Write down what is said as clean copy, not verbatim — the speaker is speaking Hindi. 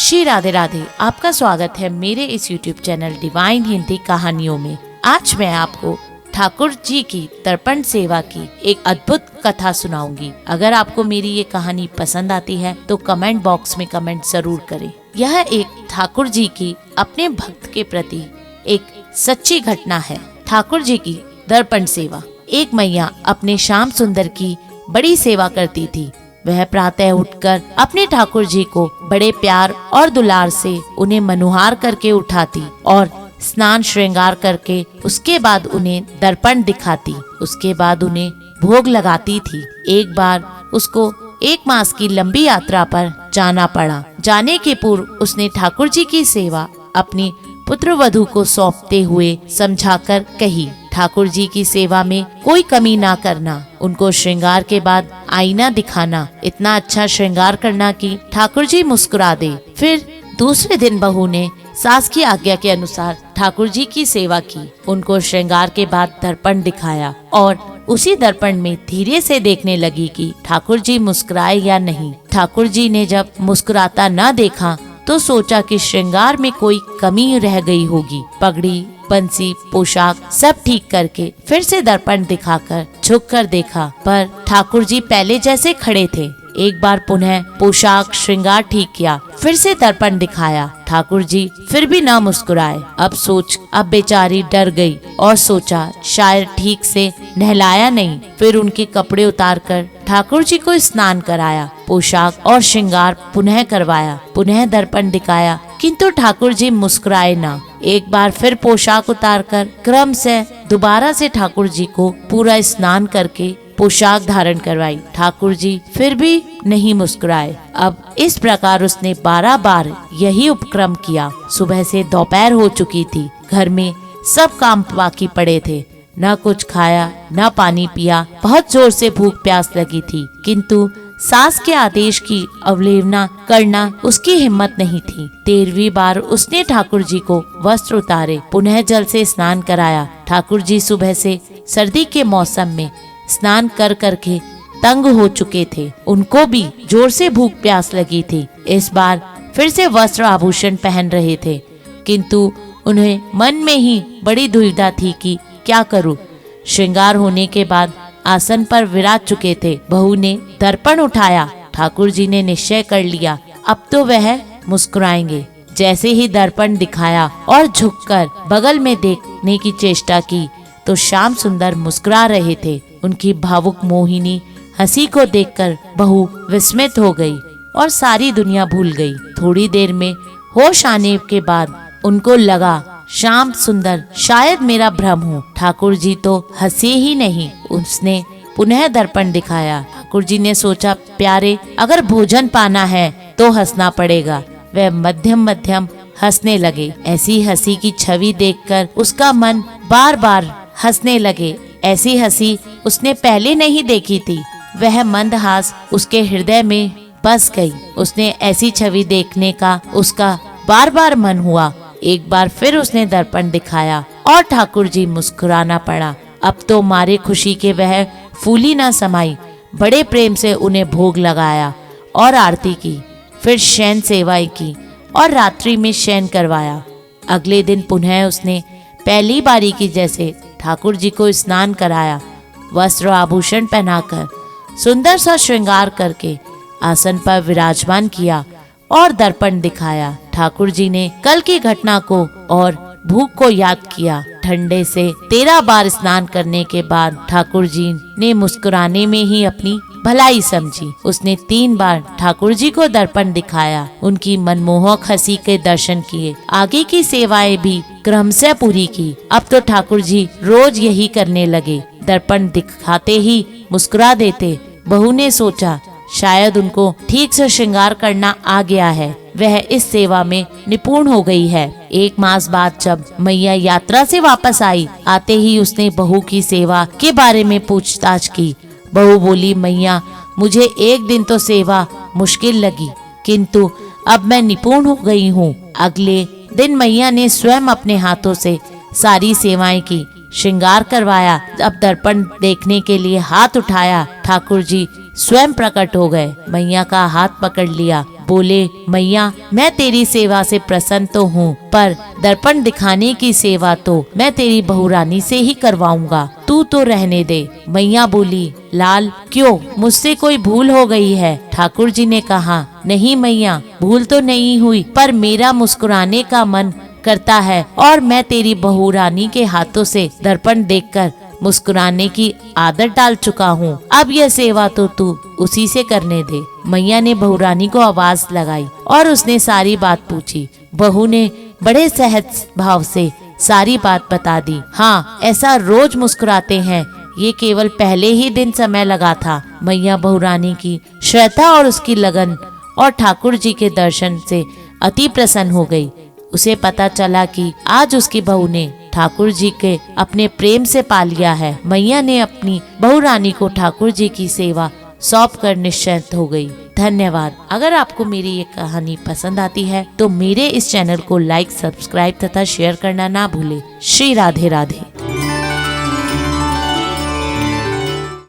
श्री राधे राधे। आपका स्वागत है मेरे इस YouTube चैनल डिवाइन हिंदी कहानियों में। आज मैं आपको ठाकुर जी की दर्पण सेवा की एक अद्भुत कथा सुनाऊंगी। अगर आपको मेरी ये कहानी पसंद आती है तो कमेंट बॉक्स में कमेंट जरूर करें। यह एक ठाकुर जी की अपने भक्त के प्रति एक सच्ची घटना है। ठाकुर जी की दर्पण सेवा। एक मैया अपने श्याम सुंदर की बड़ी सेवा करती थी। वह प्रातः उठकर अपने ठाकुर जी को बड़े प्यार और दुलार से उन्हें मनुहार करके उठाती और स्नान श्रृंगार करके उसके बाद उन्हें दर्पण दिखाती। उसके बाद उन्हें भोग लगाती थी। एक बार उसको 1 मास की लंबी यात्रा पर जाना पड़ा। जाने के पूर्व उसने ठाकुर जी की सेवा अपनी पुत्र वधू को सौंपते हुए समझाकर कही, ठाकुर जी की सेवा में कोई कमी ना करना। उनको श्रृंगार के बाद आईना दिखाना, इतना अच्छा श्रृंगार करना कि ठाकुर जी मुस्कुरा दे। फिर दूसरे दिन बहू ने सास की आज्ञा के अनुसार ठाकुर जी की सेवा की। उनको श्रृंगार के बाद दर्पण दिखाया और उसी दर्पण में धीरे से देखने लगी कि ठाकुर जी मुस्कुराए या नहीं। ठाकुर जी ने जब मुस्कुराता न देखा तो सोचा कि श्रृंगार में कोई कमी रह गई होगी। पगड़ी, बंसी, पोशाक सब ठीक करके फिर से दर्पण दिखाकर झुक कर देखा, पर ठाकुर जी पहले जैसे खड़े थे। एक बार पुनः पोशाक श्रृंगार ठीक किया, फिर से दर्पण दिखाया। ठाकुर जी फिर भी न मुस्कुराए। अब बेचारी डर गई और सोचा शायद ठीक से नहलाया नहीं। फिर उनके कपड़े उतारकर ठाकुर जी को स्नान कराया, पोशाक और श्रृंगार पुनः करवाया, पुनः दर्पण दिखाया, किंतु ठाकुर जी मुस्कुराए ना। एक बार फिर पोशाक उतारकर क्रम से दोबारा से ठाकुर जी को पूरा स्नान करके पोशाक धारण करवाई। ठाकुर जी फिर भी नहीं मुस्कुराए। अब इस प्रकार उसने 12 बार यही उपक्रम किया। सुबह से दोपहर हो चुकी थी। घर में सब काम बाकी पड़े थे। न कुछ खाया न पानी पिया। बहुत जोर से भूख प्यास लगी थी, किंतु सास के आदेश की अवहेलना करना उसकी हिम्मत नहीं थी। 13वीं बार उसने ठाकुर जी को वस्त्र उतारे, पुनः जल से स्नान कराया। ठाकुर जी सुबह से सर्दी के मौसम में स्नान कर करके तंग हो चुके थे। उनको भी जोर से भूख प्यास लगी थी। इस बार फिर से वस्त्र आभूषण पहन रहे थे, किंतु उन्हें मन में ही बड़ी दुविधा थी कि क्या करूं। श्रृंगार होने के बाद आसन पर विराज चुके थे। बहू ने दर्पण उठाया। ठाकुर जी ने निश्चय कर लिया अब तो वह मुस्कुराएंगे। जैसे ही दर्पण दिखाया और झुककर बगल में देखने की चेष्टा की तो श्याम सुंदर मुस्कुरा रहे थे। उनकी भावुक मोहिनी हंसी को देखकर बहू विस्मित हो गई और सारी दुनिया भूल गई। थोड़ी देर में होश आने के बाद उनको लगा श्याम सुंदर शायद मेरा भ्रम हो। ठाकुर जी तो हंसे ही नहीं। उसने पुनः दर्पण दिखाया। ठाकुर जी ने सोचा प्यारे अगर भोजन पाना है तो हंसना पड़ेगा। वह मध्यम मध्यम हंसने लगे। ऐसी हंसी की छवि देखकर उसका मन बार बार हंसने लगे। ऐसी हंसी उसने पहले नहीं देखी थी। वह मंदहास उसके हृदय में बस गई। उसने ऐसी छवि देखने का उसका बार बार मन हुआ। एक बार फिर उसने दर्पण दिखाया और ठाकुर जी मुस्कुराना पड़ा। अब तो मारे खुशी के वह फूली न समाई। बड़े प्रेम से उन्हें भोग लगाया और आरती की। फिर शयन सेवाएं की और रात्रि में शयन करवाया। अगले दिन पुनः उसने पहली बारी की जैसे ठाकुर जी को स्नान कराया, वस्त्र आभूषण पहनाकर सुंदर सा श्रृंगार करके आसन पर विराजमान किया और दर्पण दिखाया। ठाकुर जी ने कल की घटना को और भूख को याद किया। ठंडे से 13 बार स्नान करने के बाद ठाकुर जी ने मुस्कुराने में ही अपनी भलाई समझी। उसने 3 बार ठाकुर जी को दर्पण दिखाया, उनकी मनमोहक हंसी के दर्शन किए। आगे की सेवाएं भी क्रम से पूरी की। अब तो ठाकुर जी रोज यही करने लगे। दर्पण दिखाते ही मुस्कुरा देते। बहू ने सोचा शायद उनको ठीक से श्रृंगार करना आ गया है। वह इस सेवा में निपुण हो गई है। 1 मास बाद जब मैया यात्रा से वापस आई, आते ही उसने बहू की सेवा के बारे में पूछताछ की। बहू बोली मैया मुझे एक दिन तो सेवा मुश्किल लगी, किंतु अब मैं निपुण हो गई हूँ। अगले दिन मैया ने स्वयं अपने हाथों से सारी सेवाएं की, श्रृंगार करवाया। अब दर्पण देखने के लिए हाथ उठाया। ठाकुर जी स्वयं प्रकट हो गए। मैया का हाथ पकड़ लिया, बोले, मैया मैं तेरी सेवा से प्रसन्न तो हूँ, पर दर्पण दिखाने की सेवा तो मैं तेरी बहू रानी से ही करवाऊंगा, तू तो रहने दे। मैया बोली, लाल क्यों, मुझसे कोई भूल हो गई है? ठाकुर जी ने कहा, नहीं मैया, भूल तो नहीं हुई, पर मेरा मुस्कुराने का मन करता है और मैं तेरी बहू रानी के हाथों से दर्पण देखकर मुस्कुराने की आदत डाल चुका हूँ। अब यह सेवा तो तू उसी से करने दे। मैया ने बहू रानी को आवाज लगाई और उसने सारी बात पूछी। बहू ने बड़े सहज भाव से सारी बात बता दी। हाँ, ऐसा रोज मुस्कुराते हैं, ये केवल पहले ही दिन समय लगा था। मैया बहू रानी की श्रद्धा और उसकी लगन और ठाकुर जी के दर्शन से अति प्रसन्न हो गई। उसे पता चला कि आज उसकी बहू ने ठाकुर जी के अपने प्रेम से पा लिया है। मैया ने अपनी बहू रानी को ठाकुर जी की सेवा सौंप कर निश्चिंत हो गई। धन्यवाद। अगर आपको मेरी ये कहानी पसंद आती है तो मेरे इस चैनल को लाइक, सब्सक्राइब तथा शेयर करना ना भूले। श्री राधे राधे।